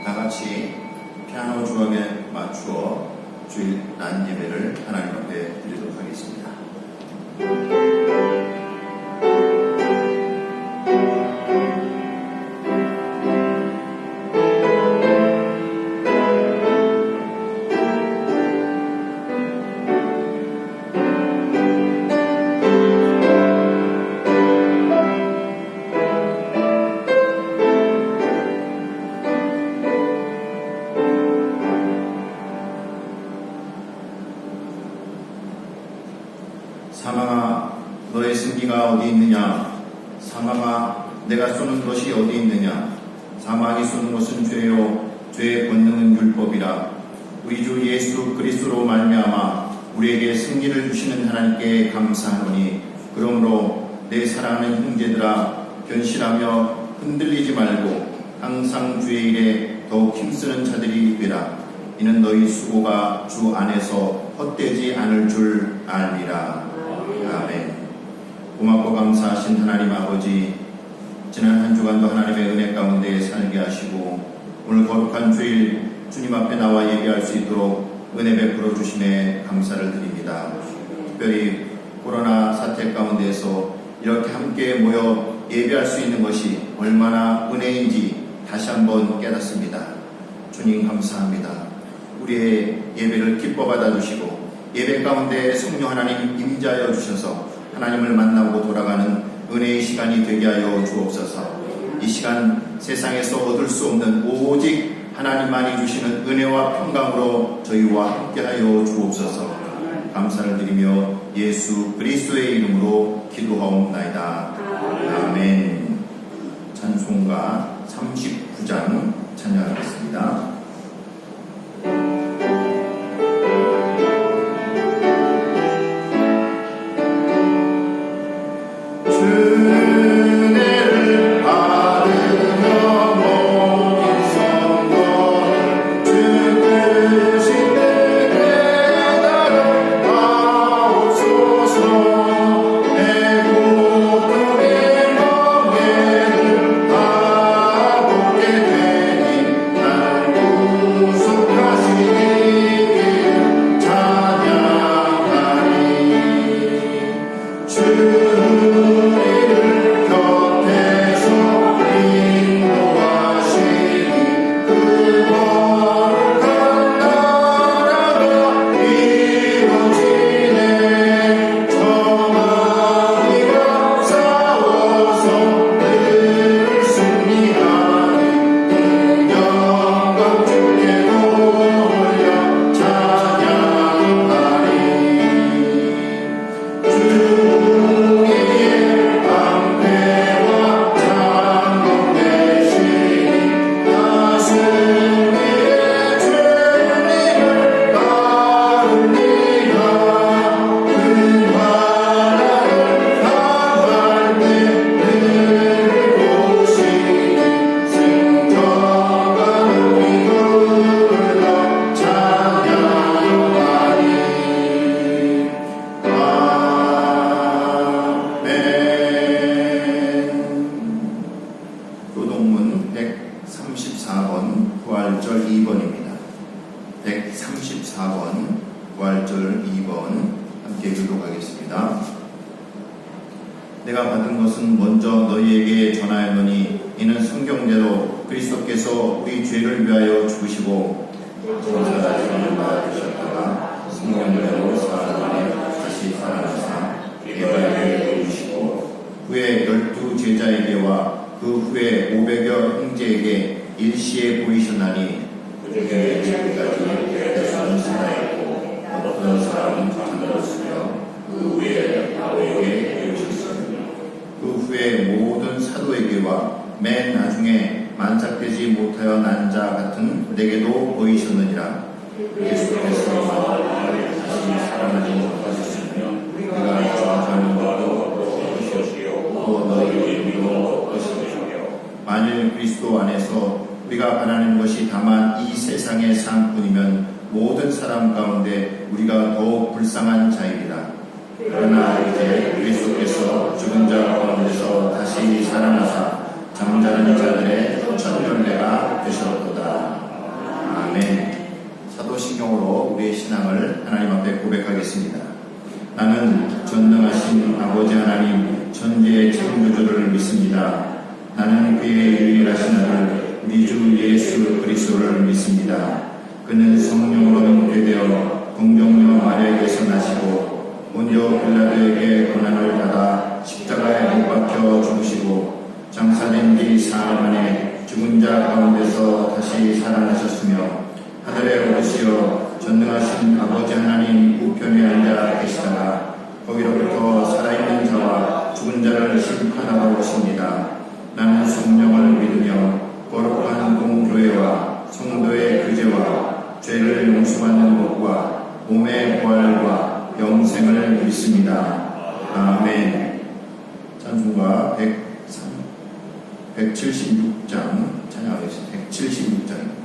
다 같이 피아노 주악에 맞추어 주일 낮 예배를 하나님 앞에 드리도록 하겠습니다. 사망아, 너의 승리가 어디 있느냐? 사망아, 내가 쏘는 것이 어디 있느냐? 사망이 쏘는 것은 죄요, 죄의 권능은 율법이라. 우리 주 예수 그리스도로 말미암아 우리에게 승리를 주시는 하나님께 감사하노니, 그러므로 내 사랑하는 형제들아, 견실하며 흔들리지 말고 항상 주의 일에 더욱 힘쓰는 자들이 되라. 이는 너희 수고가 주 안에서 헛되지 않을 줄 알리라. 아멘. 고맙고 감사하신 하나님 아버지, 지난 한 주간도 하나님의 은혜 가운데 살게 하시고 오늘 거룩한 주일 주님 앞에 나와 예배할 수 있도록 은혜 베풀어 주심에 감사를 드립니다. 특별히 코로나 사태 가운데에서 이렇게 함께 모여 예배할 수 있는 것이 얼마나 은혜인지 다시 한번 깨닫습니다. 주님 감사합니다. 우리의 예배를 기뻐 받아주시고 예배 가운데 성령 하나님 임재하여 주셔서 하나님을 만나고 돌아가는 은혜의 시간이 되게 하여 주옵소서. 이 시간 세상에서 얻을 수 없는 오직 하나님만이 주시는 은혜와 평강으로 저희와 함께하여 주옵소서. 감사를 드리며 예수 그리스도의 이름으로 기도하옵나이다. 아멘. 찬송가 39장 찬양하겠습니다. 교동문 134번 부활절 2번입니다. 134번 부활절 2번 함께 교독하겠습니다. 내가 받은 것은 먼저 너희에게 전하였노니 이는 성경대로 그리스도께서 우리 죄를 위하여 죽으시고 천사들을 받으셨다가 성경대로 사흘 만에 다시 살아나사 예배를 이루시고 후에 12 제자에게와 그 후에 500여 형제에게 일시에 보이셨나니 그중에 지금까지 대수는 살아있고 어떤 사람은 잠들었으며 그 후에 바로에게 이루셨으며 그 후에 모든 사도에게와 맨 나중에 만삭되지 못하여 난 자 같은 내게도 보이셨느니라. 예수께서 다시 살아나지 못하셨으며 우리가 좋아하는 것도 없으시오 또 너희의 이름도 없으시오. 만일 그리스도 안에서 우리가 바라는 것이 다만 이 세상의 삶뿐이면 모든 사람 가운데 우리가 더욱 불쌍한 자이리라. 그러나 이제 그리스도께서 죽은 자 가운데서 다시 살아나사 잠자는 자들의 천년례가 되셨도다. 고백했습니다. 나는 전능하신 아버지 하나님 천지의 창조주를 믿습니다. 나는 그의 유일하신 아들 우리 주 예수 그리스도를 믿습니다. 그는 성령으로 잉태되어 동정녀 마리아에게서 나시고 본저 빌라도에게 고난을 받아 십자가에 못 박혀 죽으시고 장사된 지 사흘 만에 죽은 자 가운데서 다시 살아나셨으며 하늘에 오르시어 전능하신 아버지 하나님 우편에 앉아 계시다가 거기로부터 살아있는 자와 죽은 자를 심판하러 오십니다. 나는 성령을 믿으며 거룩한 공교회와 성도의 규제와 죄를 용서받는 것과 몸의 부활과 영생을 믿습니다. 아멘. 찬송가 176장 찬양하겠습니다. 176장입니다.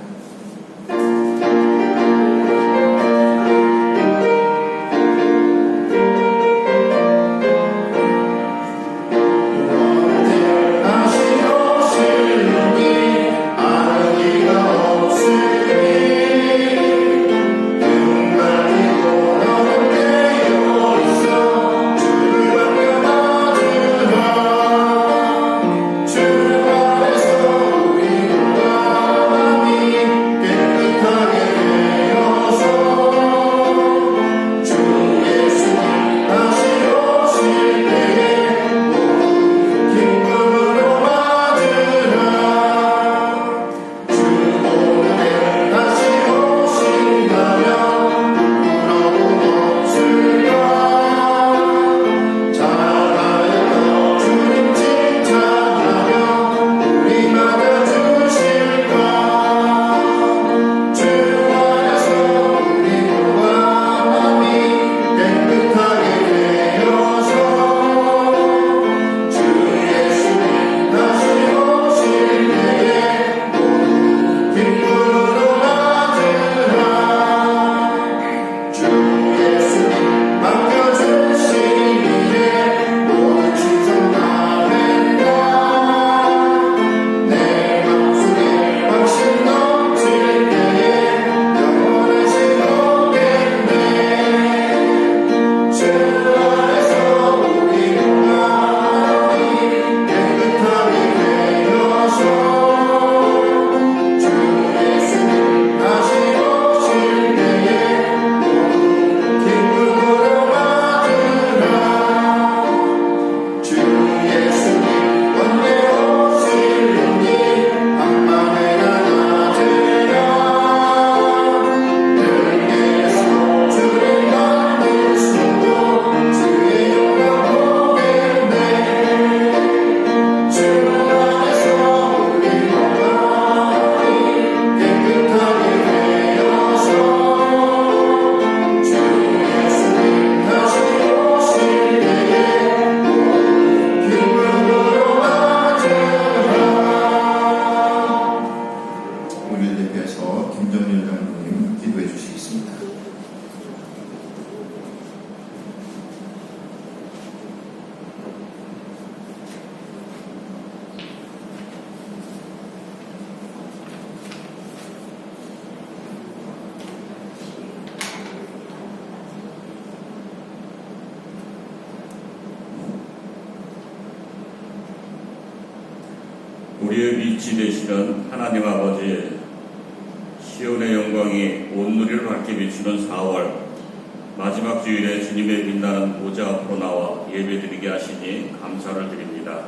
우리의 빛이 되시는 하나님 아버지, 시온의 영광이 온 누리를 밝게 비추는 4월 마지막 주일에 주님의 빛나는 보좌 앞으로 나와 예배드리게 하시니 감사를 드립니다.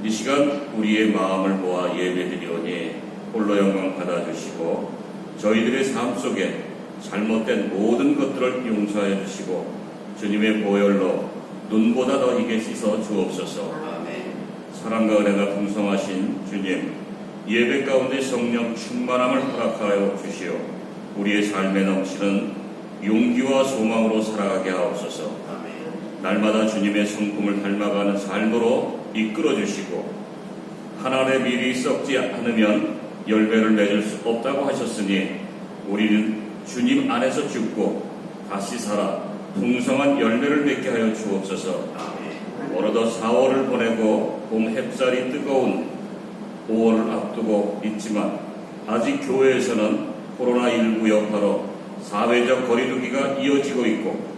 이 시간 우리의 마음을 모아 예배드리오니 홀로 영광 받아주시고 저희들의 삶 속에 잘못된 모든 것들을 용서해 주시고 주님의 보혈로 눈보다 더 이게 씻어 주옵소서. 사랑과 은혜가 풍성하신 주님, 예배 가운데 성령 충만함을 허락하여 주시오. 우리의 삶에 넘치는 용기와 소망으로 살아가게 하옵소서. 날마다 주님의 성품을 닮아가는 삶으로 이끌어 주시고 하나님의 밀이 썩지 않으면 열매를 맺을 수 없다고 하셨으니 우리는 주님 안에서 죽고 다시 살아 풍성한 열매를 맺게 하여 주옵소서. 어느덧 4월을 보내고 봄 햇살이 뜨거운 5월을 앞두고 있지만 아직 교회에서는 코로나19 여파로 사회적 거리두기가 이어지고 있고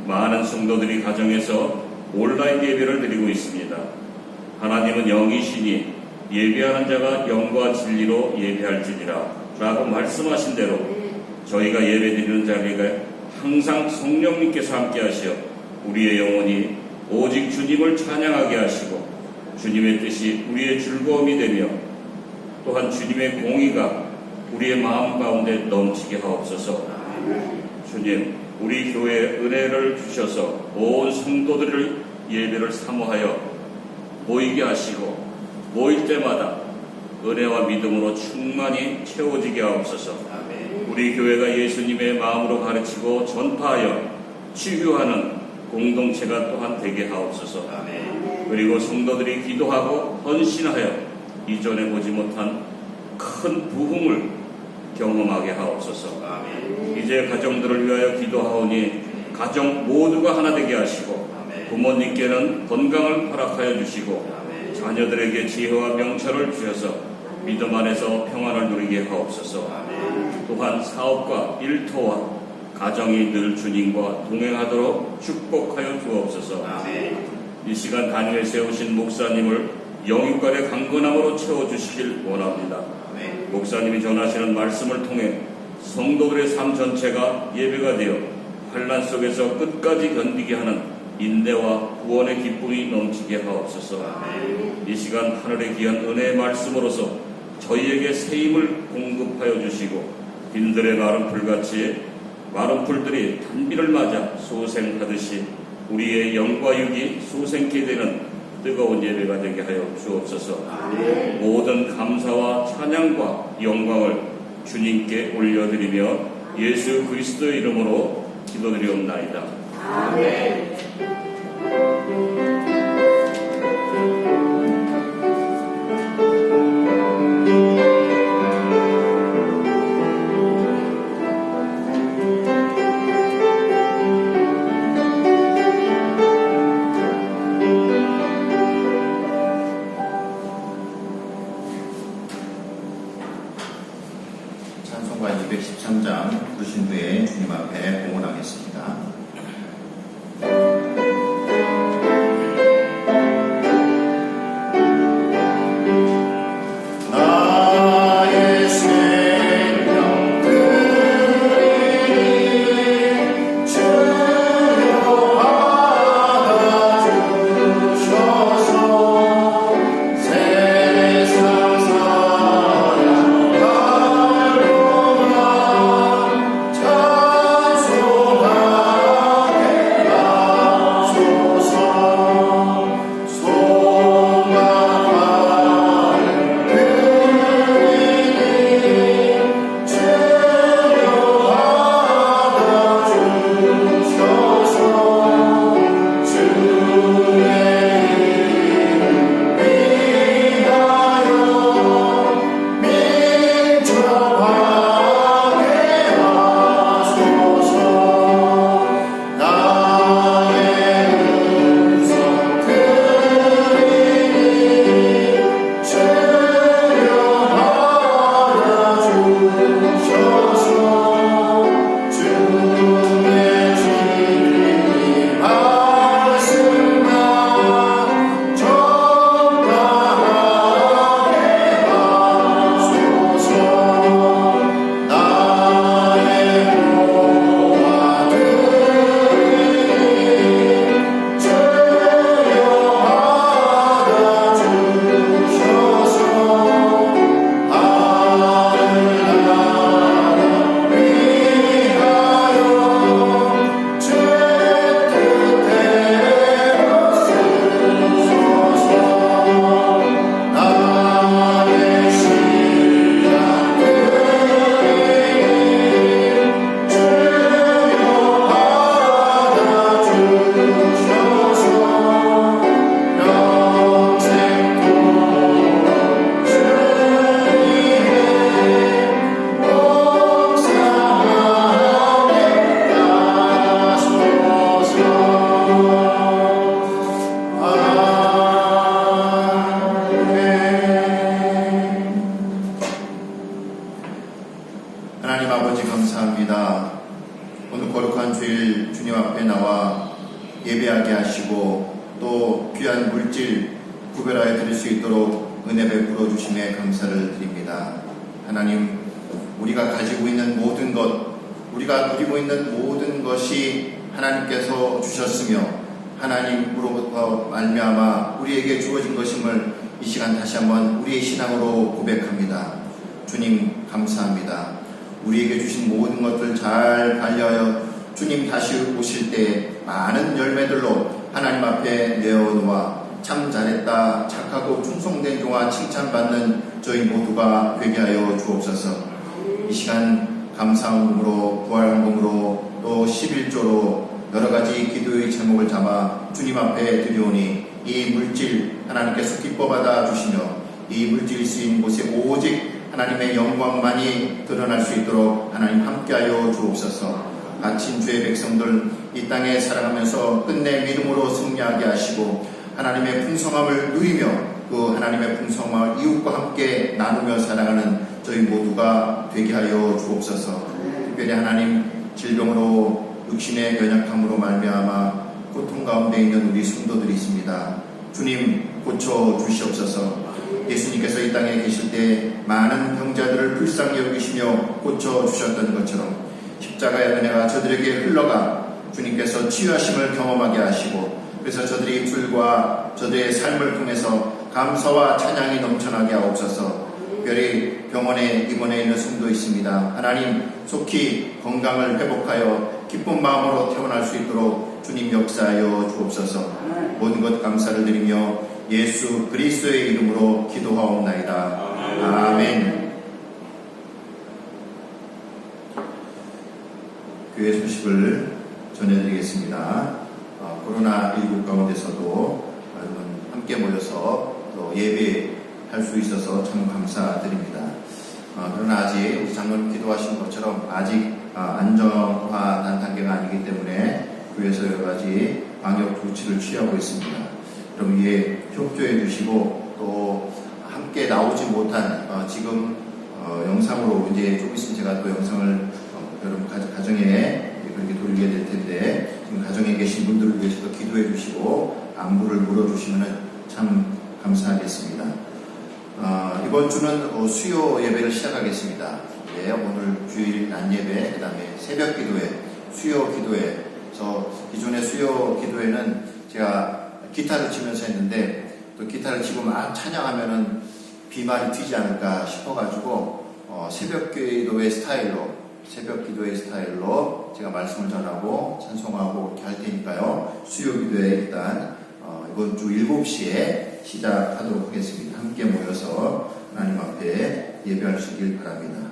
많은 성도들이 가정에서 온라인 예배를 드리고 있습니다. 하나님은 영이시니 예배하는 자가 영과 진리로 예배할지니라 라고 말씀하신 대로 저희가 예배드리는 자리가 항상 성령님께서 함께 하시어 우리의 영혼이 오직 주님을 찬양하게 하시고 주님의 뜻이 우리의 즐거움이 되며 또한 주님의 공의가 우리의 마음 가운데 넘치게 하옵소서. 주님, 우리 교회에 은혜를 주셔서 온 성도들을 예배를 사모하여 모이게 하시고 모일 때마다 은혜와 믿음으로 충만히 채워지게 하옵소서. 우리 교회가 예수님의 마음으로 가르치고 전파하여 치유하는 공동체가 또한 되게 하옵소서. 그리고 성도들이 기도하고 헌신하여 이전에 보지 못한 큰 부흥을 경험하게 하옵소서. 이제 가정들을 위하여 기도하오니 가정 모두가 하나 되게 하시고 부모님께는 건강을 허락하여 주시고 자녀들에게 지혜와 명철을 주셔서 믿음 안에서 평안을 누리게 하옵소서. 또한 사업과 일터와 가정이 늘 주님과 동행하도록 축복하여 주옵소서. 이 시간 단위에 세우신 목사님을 영육간의 강건함으로 채워주시길 원합니다. 목사님이 전하시는 말씀을 통해 성도들의 삶 전체가 예배가 되어 환난 속에서 끝까지 견디게 하는 인내와 구원의 기쁨이 넘치게 하옵소서. 이 시간 하늘의 귀한 은혜의 말씀으로서 저희에게 새 힘을 공급하여 주시고 빈들의 마른 풀같이 마른 풀들이 단비를 맞아 소생하듯이 우리의 영과 육이 소생케 되는 뜨거운 예배가 되게 하여 주옵소서. 모든 감사와 찬양과 영광을 주님께 올려드리며 예수 그리스도의 이름으로 기도드리옵나이다. 아멘. 찬송가 213장 부르신 후에 주님 앞에 봉헌하겠습니다. 하나님 아버지 감사합니다. 오늘 거룩한 주일 주님 앞에 나와 예배하게 하시고 또 귀한 물질 구별하여 드릴 수 있도록 은혜 베풀어 주심에 감사를 드립니다. 하나님, 우리가 가지고 있는 모든 것, 우리가 누리고 있는 모든 것이 하나님께서 주셨으며 하나님으로부터 말미암아 우리에게 주어진 것임을 이 시간 다시 한번 우리의 신앙으로 고백합니다. 주님 감사합니다. 우리에게 주신 모든 것들 잘 관리하여 주님 다시 오실 때 많은 열매들로 하나님 앞에 내어놓아 참 잘했다, 착하고 충성된 종아 칭찬받는 저희 모두가 되게 하여 주옵소서. 이 시간 감사함으로 부활헌금으로 또 11조로 여러가지 기도의 제목을 잡아 주님 앞에 드리오니 이 물질 하나님께서 기뻐 받아 주시며 이 물질이 쓰인 곳에 오직 하나님의 영광만이 드러날 수 있도록 하나님 함께하여 주옵소서. 갇힌 주의 백성들 이 땅에 살아가면서 끝내 믿음으로 승리하게 하시고 하나님의 풍성함을 누리며 그 하나님의 풍성함을 이웃과 함께 나누며 살아가는 저희 모두가 되게 하여 주옵소서. 특별히 하나님 질병으로 육신의 연약함으로 말미암아 고통 가운데 있는 우리 성도들이 있습니다. 주님 고쳐 주시옵소서. 예수님께서 이 땅에 계실 때 많은 병자들을 불쌍히 여기시며 고쳐 주셨던 것처럼 십자가의 은혜가 저들에게 흘러가 주님께서 치유하심을 경험하게 하시고 그래서 저들의 입술과 저들의 삶을 통해서 감사와 찬양이 넘쳐나게 하옵소서. 특별히 병원에 입원해 있는 성도 있습니다. 하나님 속히 건강을 회복하여 기쁜 마음으로 태어날 수 있도록 주님 역사하여 주옵소서. 모든 것 감사를 드리며 예수 그리스도의 이름으로 기도하옵나이다. 아멘. 교회 소식을 전해드리겠습니다. 코로나19 가운데서도 여러분 함께 모여서 또 예배할 수 있어서 참 감사드립니다. 그러나 아직 우리 장로님 기도하신 것처럼 아직 안정화된 단계가 아니기 때문에 교회에서 여러 가지 방역 조치를 취하고 있습니다. 여러분 이에 협조해 주시고 또 함께 나오지 못한 지금 영상으로 이제 좀 있으면 제가 또 영상을 여러분 가정에 그렇게 돌리게 될 텐데 지금 가정에 계신 분들을 위해서도 기도해 주시고 안부를 물어주시면 참 감사하겠습니다. 이번 주는 수요 예배를 시작하겠습니다. 네, 오늘 주일 낮 예배, 그 다음에 새벽 기도회, 수요 기도회에서 기존의 수요 기도회는 제가 기타를 치면서 했는데 또 기타를 치고 막 찬양하면은 비말이 튀지 않을까 싶어가지고 새벽 기도회 스타일로 제가 말씀을 전하고 찬송하고 이렇게 할 테니까요. 수요 기도회 일단 이번 주 7시에 시작하도록 하겠습니다. 함께 모여서 하나님 앞에 예배할 수 있길 바랍니다.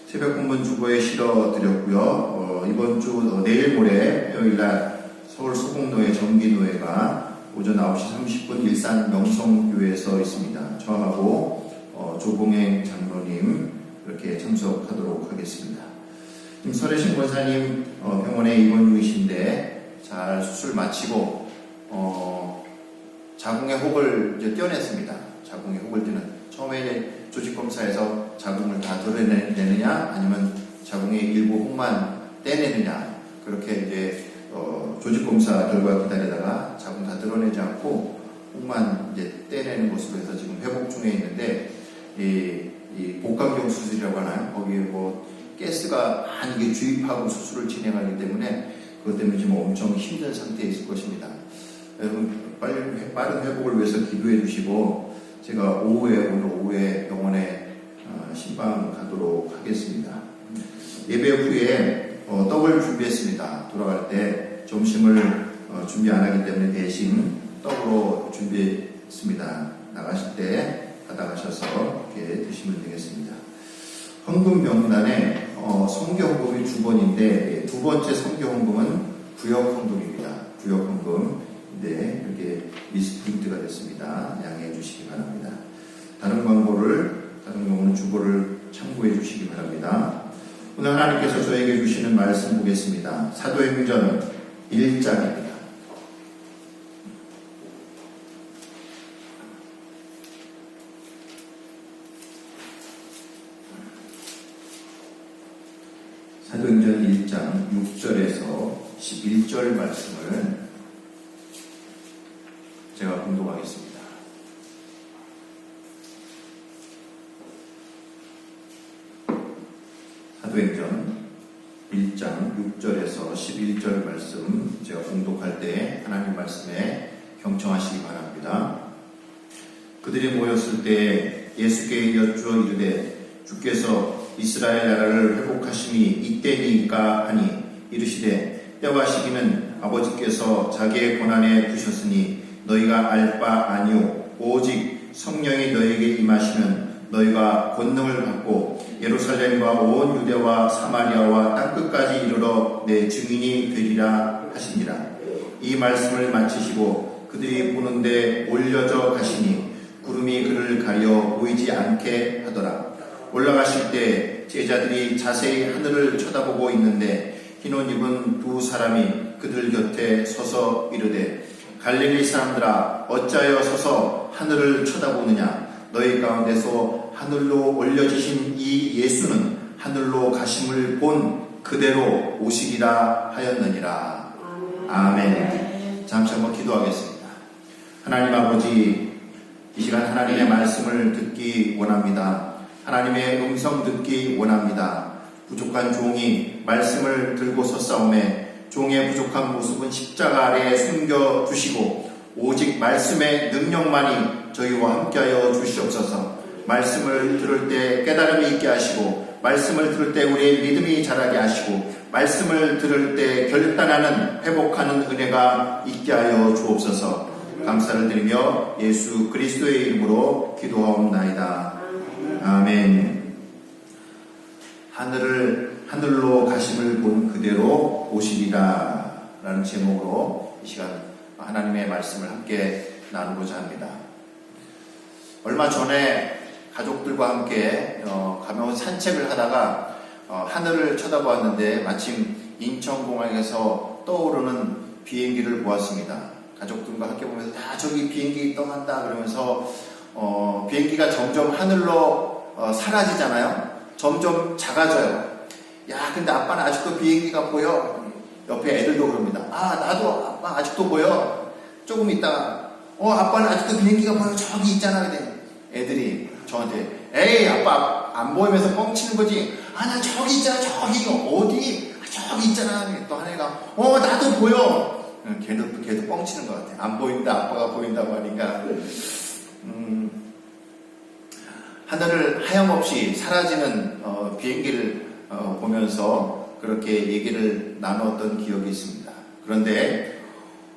새벽 본문 주보에 실어드렸고요. 이번 주 내일 모레 화요일날 서울 소곡노회 정기노회가 오전 9시 30분 일산 명성교회에서 있습니다. 저하고 조봉행 장로님 이렇게 참석하도록 하겠습니다. 지금 설혜신 권사님 병원에 입원 중이신데 잘 수술 마치고 자궁의 혹을 이제 떼어냈습니다. 자궁의 혹을 떼는 처음에 조직검사에서 자궁을 다 드러내느냐 아니면 자궁의 일부 혹만 떼내느냐 그렇게 이제 조직검사 결과 기다리다가 자궁 다 드러내지 않고 혹만 이제 떼내는 것으로 해서 지금 회복 중에 있는데 이 복강경 수술이라고 하나요? 거기에 뭐 가스가 많이 주입하고 수술을 진행하기 때문에 그것 때문에 지금 엄청 힘든 상태에 있을 것입니다. 여러분 빠른 회복을 위해서 기도해 주시고 제가 오늘 오후에 병원에 신방 가도록 하겠습니다. 예배 후에 떡을 준비했습니다. 돌아갈 때 점심을 준비 안 하기 때문에 대신 떡으로 준비했습니다. 나가실 때 받아가셔서 이렇게 드시면 되겠습니다. 헌금 명단에 성교헌금이 주번인데 두 번째 성교헌금은 구역헌금입니다. 구역헌금. 네, 이렇게 미스프린트가 됐습니다. 양해해 주시기 바랍니다. 다른 경우는 주보를 참고해 주시기 바랍니다. 오늘 하나님께서 저에게 주시는 말씀 보겠습니다. 사도행전 1장입니다. 사도행전 1장 6절에서 11절 말씀을 제가 공독하겠습니다. 사도행전 1장 6절에서 11절 말씀 제가 공독할 때 하나님 말씀에 경청하시기 바랍니다. 그들이 모였을 때 예수께 여쭈어 이르되 주께서 이스라엘 나라를 회복하심이 이때니까 하니 이르시되 때와 시기는 아버지께서 자기의 권한에 두셨으니 너희가 알 바 아니오 오직 성령이 너희에게 임하시면 너희가 권능을 받고 예루살렘과 온 유대와 사마리아와 땅끝까지 이르러 내 증인이 되리라 하시니라. 이 말씀을 마치시고 그들이 보는데 올려져 가시니 구름이 그를 가려 보이지 않게 하더라. 올라가실 때 제자들이 자세히 하늘을 쳐다보고 있는데 흰옷 입은 두 사람이 그들 곁에 서서 이르되 갈릴리 사람들아 어찌하여 서서 하늘을 쳐다보느냐. 너희 가운데서 하늘로 올려지신 이 예수는 하늘로 가심을 본 그대로 오시리라 하였느니라. 아멘. 잠시 한번 기도하겠습니다. 하나님 아버지, 이 시간 하나님의 말씀을 듣기 원합니다. 하나님의 음성 듣기 원합니다. 부족한 종이 말씀을 들고 섰사오매 종의 부족한 모습은 십자가 아래에 숨겨두시고 오직 말씀의 능력만이 저희와 함께하여 주시옵소서. 말씀을 들을 때 깨달음이 있게 하시고 말씀을 들을 때 우리의 믿음이 자라게 하시고 말씀을 들을 때 결단하는 회복하는 은혜가 있게 하여 주옵소서. 감사를 드리며 예수 그리스도의 이름으로 기도하옵나이다. 아멘. 하늘로 가심을 본 그대로 오시리라 라는 제목으로 이 시간 하나님의 말씀을 함께 나누고자 합니다. 얼마 전에 가족들과 함께 가면 산책을 하다가 하늘을 쳐다보았는데 마침 인천공항에서 떠오르는 비행기를 보았습니다. 가족들과 함께 보면서 저기 비행기 떠간다 그러면서 비행기가 점점 하늘로 사라지잖아요. 점점 작아져요. 야, 근데 아빠는 아직도 비행기가 보여. 옆에 애들도 그럽니다. 나도 아빠 아직도 보여. 조금 있다가 아빠는 아직도 비행기가 보여. 저기 있잖아. 근데 애들이 저한테 에이 아빠 안 보이면서 뻥치는 거지. 나 저기 있잖아. 저기 어디? 저기 있잖아. 또 하나가 나도 보여. 걔도 뻥치는 것 같아. 안 보인다. 아빠가 보인다고 하니까 하늘을 하염없이 사라지는 비행기를 보면서 그렇게 얘기를 나누었던 기억이 있습니다. 그런데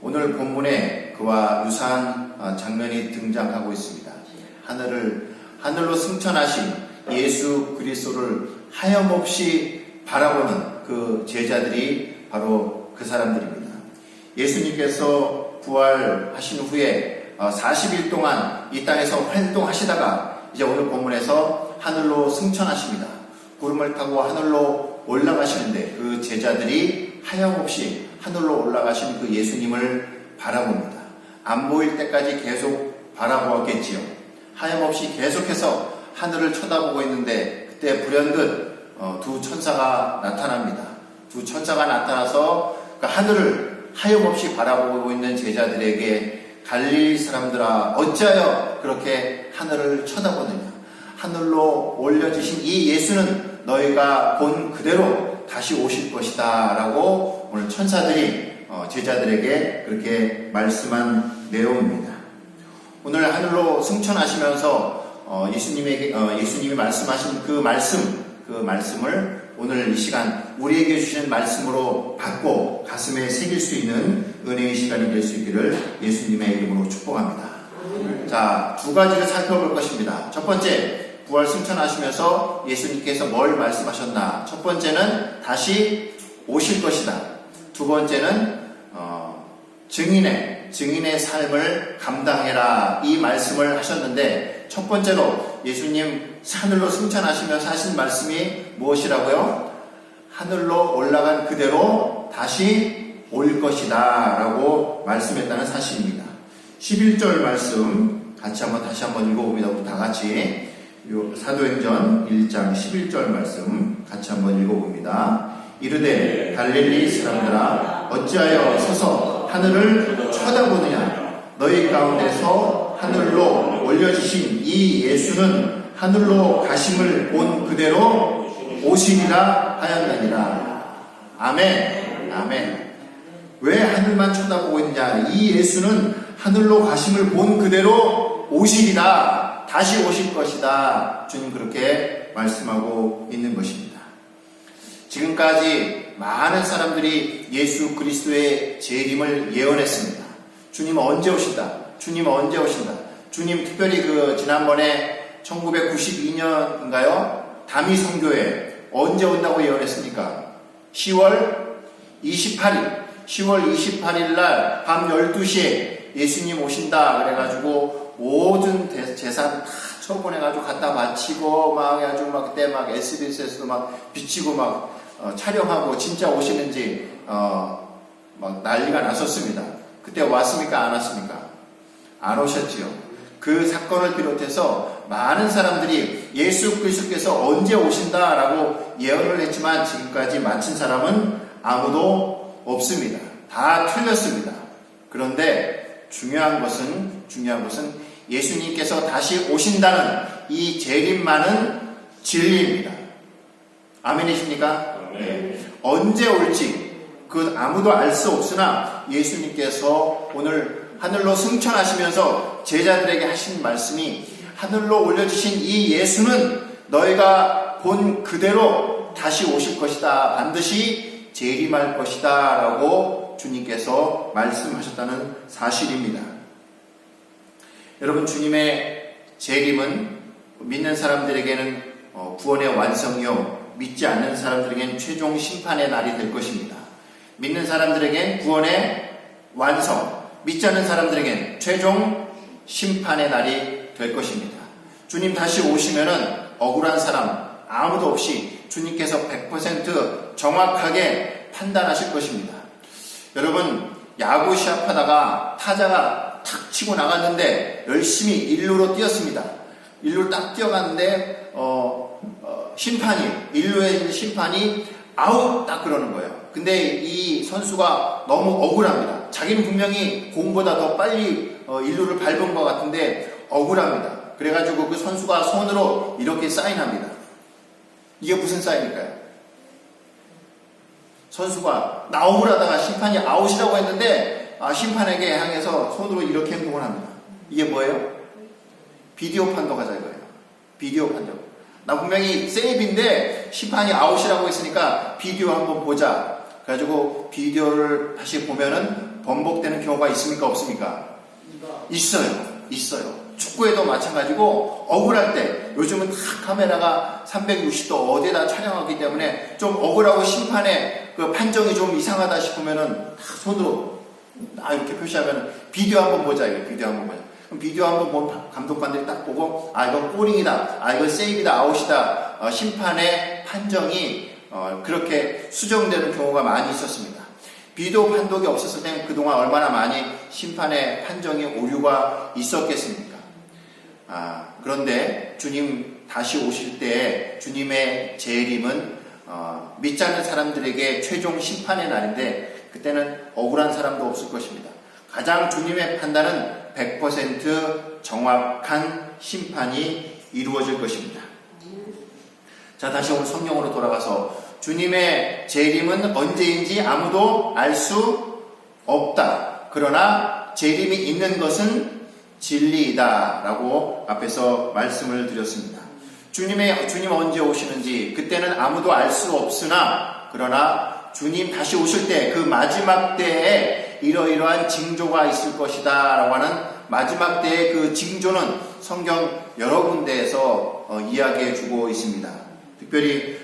오늘 본문에 그와 유사한 장면이 등장하고 있습니다. 하늘로 승천하신 예수 그리스도를 하염없이 바라보는 그 제자들이 바로 그 사람들입니다. 예수님께서 부활하신 후에 40일 동안 이 땅에서 활동하시다가 이제 오늘 본문에서 하늘로 승천하십니다. 구름을 타고 하늘로 올라가시는데 그 제자들이 하염없이 하늘로 올라가신 그 예수님을 바라봅니다. 안 보일 때까지 계속 바라보았겠지요. 하염없이 계속해서 하늘을 쳐다보고 있는데 그때 불현듯 두 천사가 나타납니다. 두 천사가 나타나서 그 하늘을 하염없이 바라보고 있는 제자들에게 갈릴리 사람들아 어찌하여 그렇게 하늘을 쳐다보느냐. 하늘로 올려지신 이 예수는 너희가 본 그대로 다시 오실 것이다 라고 오늘 천사들이 제자들에게 그렇게 말씀한 내용입니다. 오늘 하늘로 승천하시면서 예수님이 말씀하신 그 말씀을 오늘 이 시간 우리에게 주시는 말씀으로 받고 가슴에 새길 수 있는 은혜의 시간이 될 수 있기를 예수님의 이름으로 축복합니다. 자, 두 가지를 살펴볼 것입니다. 첫 번째, 부활 승천하시면서 예수님께서 뭘 말씀하셨나? 첫 번째는 다시 오실 것이다. 두 번째는 증인의 삶을 감당해라 이 말씀을 하셨는데 첫 번째로 예수님 하늘로 승천하시면서 하신 말씀이 무엇이라고요? 하늘로 올라간 그대로 다시 올 것이다 라고 말씀했다는 사실입니다. 11절 말씀 다시 한번 읽어봅니다. 우리 다 같이 사도행전 1장 11절 말씀 같이 한번 읽어봅니다. 이르되 갈릴리 사람들아 어찌하여 서서 하늘을 쳐다보느냐 너희 가운데서 하늘로 올려지신 이 예수는 하늘로 가심을 본 그대로 오시리라 하였느니라. 아멘. 아멘. 왜 하늘만 쳐다보고 있느냐? 이 예수는 하늘로 가심을 본 그대로 오시리라. 다시 오실 것이다. 주님 그렇게 말씀하고 있는 것입니다. 지금까지 많은 사람들이 예수 그리스도의 재림을 예언했습니다. 주님은 언제 오신다? 주님은 언제 오신다? 주님 특별히 지난번에 1992년인가요? 다미 선교회 언제 온다고 예언했습니까? 10월 28일 날 밤 12시에 예수님 오신다 그래가지고 모든 재산 다 처분해가지고 갖다 바치고 막 해가지고 막 그때 막 SBS에서도 막 비치고 막 촬영하고 진짜 오시는지 막 난리가 났었습니다. 그때 왔습니까? 안 왔습니까? 안 오셨지요. 그 사건을 비롯해서 많은 사람들이 예수 그리스도께서 언제 오신다라고 예언을 했지만 지금까지 마친 사람은 아무도 없습니다. 다 틀렸습니다. 그런데 중요한 것은 예수님께서 다시 오신다는 이 재림만은 진리입니다. 아멘이십니까? 네. 언제 올지 아무도 알 수 없으나 예수님께서 오늘 하늘로 승천하시면서 제자들에게 하신 말씀이 하늘로 올려주신 이 예수는 너희가 본 그대로 다시 오실 것이다. 반드시 재림할 것이다. 라고 주님께서 말씀하셨다는 사실입니다. 여러분 주님의 재림은 믿는 사람들에게는 구원의 완성이요 믿지 않는 사람들에게는 최종 심판의 날이 될 것입니다. 믿는 사람들에겐 구원의 완성, 믿지 않는 사람들에겐 최종 심판의 날이 될 것입니다. 주님 다시 오시면은 억울한 사람 아무도 없이 주님께서 100% 정확하게 판단하실 것입니다. 여러분 야구 시합하다가 타자가 탁 치고 나갔는데 열심히 1루로 뛰었습니다. 1루로 딱 뛰어갔는데 일루에 있는 심판이 아웃 딱 그러는 거예요. 근데 이 선수가 너무 억울합니다. 자기는 분명히 공보다 더 빨리 일루를 밟은 것 같은데 억울합니다. 그래가지고 그 선수가 손으로 이렇게 사인합니다. 이게 무슨 사인일까요? 선수가 나 억울하다가 심판이 아웃이라고 했는데 심판에게 향해서 손으로 이렇게 행동을 합니다. 이게 뭐예요? 비디오 판독하자 이거예요. 비디오 판독. 나 분명히 세이브인데 심판이 아웃이라고 했으니까 비디오 한번 보자. 그래가지고 비디오를 다시 보면은 번복되는 경우가 있습니까? 없습니까? 있어요. 축구에도 마찬가지고 억울할 때 요즘은 다 카메라가 360도 어디에다 촬영하기 때문에 좀 억울하고 심판의 그 판정이 좀 이상하다 싶으면은 손으로 이렇게 표시하면 비디오 한번 보자. 비디오 한번 보자. 그럼 비디오 한번 본 감독관들이 딱 보고 이건 골링이다. 이건 세이브다. 아웃이다. 심판의 판정이 그렇게 수정되는 경우가 많이 있었습니다. 비디오 판독이 없었을 때는 그동안 얼마나 많이 심판의 판정이 오류가 있었겠습니까? 그런데 주님 다시 오실 때 주님의 재림은 믿지 않는 사람들에게 최종 심판의 날인데 그때는 억울한 사람도 없을 것입니다. 가장 주님의 판단은 100% 정확한 심판이 이루어질 것입니다. 자, 다시 오늘 성경으로 돌아가서 주님의 재림은 언제인지 아무도 알 수 없다. 그러나 재림이 있는 것은 진리이다. 라고 앞에서 말씀을 드렸습니다. 주님 언제 오시는지 그때는 아무도 알 수 없으나 그러나 주님 다시 오실 때 그 마지막 때에 이러이러한 징조가 있을 것이다. 라고 하는 마지막 때의 그 징조는 성경 여러 군데에서 이야기해 주고 있습니다. 특별히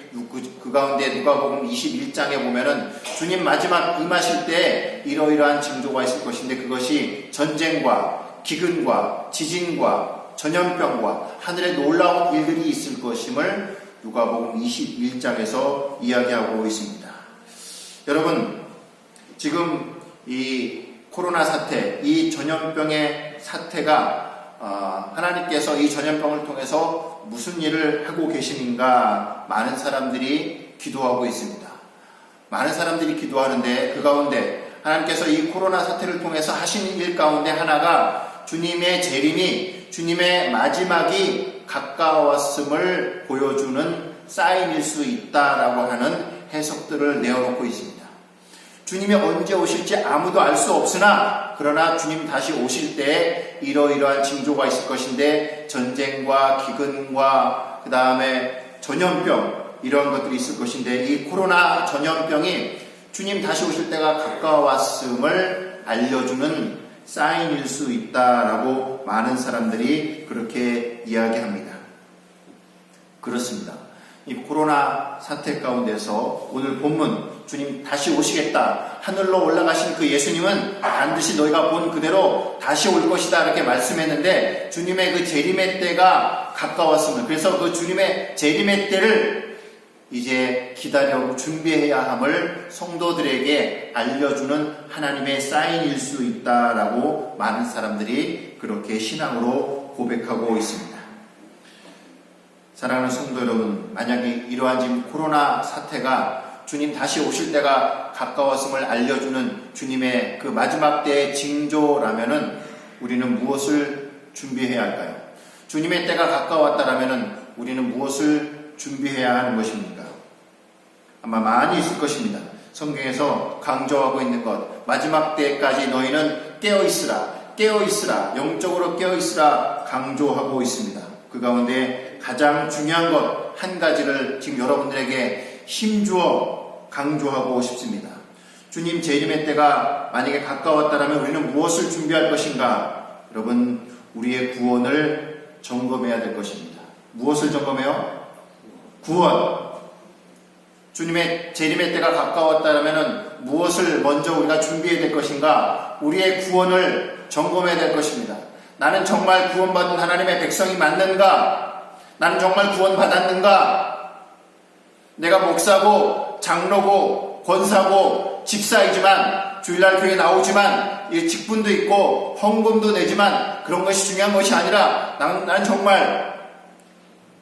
그 가운데 누가복음 21장에 보면은 주님 마지막 임하실 때 이러이러한 징조가 있을 것인데 그것이 전쟁과 기근과 지진과 전염병과 하늘에 놀라운 일들이 있을 것임을 누가복음 21장에서 이야기하고 있습니다. 여러분 지금 이 코로나 사태, 이 전염병의 사태가 하나님께서 이 전염병을 통해서 무슨 일을 하고 계시는가 많은 사람들이 기도하고 있습니다. 많은 사람들이 기도하는데 그 가운데 하나님께서 이 코로나 사태를 통해서 하시는 일 가운데 하나가 주님의 재림이, 주님의 마지막이 가까웠음을 보여주는 사인일 수 있다라고 하는 해석들을 내어놓고 있습니다. 주님이 언제 오실지 아무도 알 수 없으나 그러나 주님 다시 오실 때 이러이러한 징조가 있을 것인데 전쟁과 기근과 그 다음에 전염병 이런 것들이 있을 것인데 이 코로나 전염병이 주님 다시 오실 때가 가까웠음을 알려주는 사인일 수 있다라고 많은 사람들이 그렇게 이야기합니다. 그렇습니다. 이 코로나 사태 가운데서 오늘 본문 주님 다시 오시겠다, 하늘로 올라가신 그 예수님은 반드시 너희가 본 그대로 다시 올 것이다 이렇게 말씀했는데 주님의 그 재림의 때가 가까웠음을, 그래서 그 주님의 재림의 때를 이제 기다려 준비해야 함을 성도들에게 알려주는 하나님의 사인일 수 있다라고 많은 사람들이 그렇게 신앙으로 고백하고 있습니다. 사랑하는 성도 여러분, 만약에 이러한 지금 코로나 사태가 주님 다시 오실 때가 가까웠음을 알려주는 주님의 그 마지막 때의 징조라면은 우리는 무엇을 준비해야 할까요? 주님의 때가 가까웠다라면은 우리는 무엇을 준비해야 하는 것입니까? 아마 많이 있을 것입니다. 성경에서 강조하고 있는 것, 마지막 때까지 너희는 깨어있으라, 깨어있으라, 영적으로 깨어있으라 강조하고 있습니다. 그 가운데 가장 중요한 것 한 가지를 지금 여러분들에게 힘주어 강조하고 싶습니다. 주님 재림의 때가 만약에 가까웠다면 우리는 무엇을 준비할 것인가? 여러분, 우리의 구원을 점검해야 될 것입니다. 무엇을 점검해요? 구원. 주님의 재림의 때가 가까웠다면 무엇을 먼저 우리가 준비해야 될 것인가? 우리의 구원을 점검해야 될 것입니다. 나는 정말 구원받은 하나님의 백성이 맞는가? 나는 정말 구원받았는가? 내가 목사고 장로고 권사고 집사이지만 주일날 교회에 나오지만 직분도 있고 헌금도 내지만 그런 것이 중요한 것이 아니라 나는 정말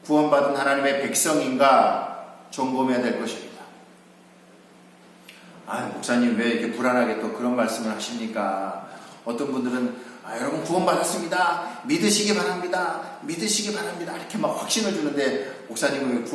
구원받은 하나님의 백성인가 점검해야 될 것입니다. 목사님 왜 이렇게 불안하게 또 그런 말씀을 하십니까? 어떤 분들은 여러분 구원받았습니다. 믿으시기 바랍니다. 믿으시기 바랍니다. 이렇게 막 확신을 주는데 목사님은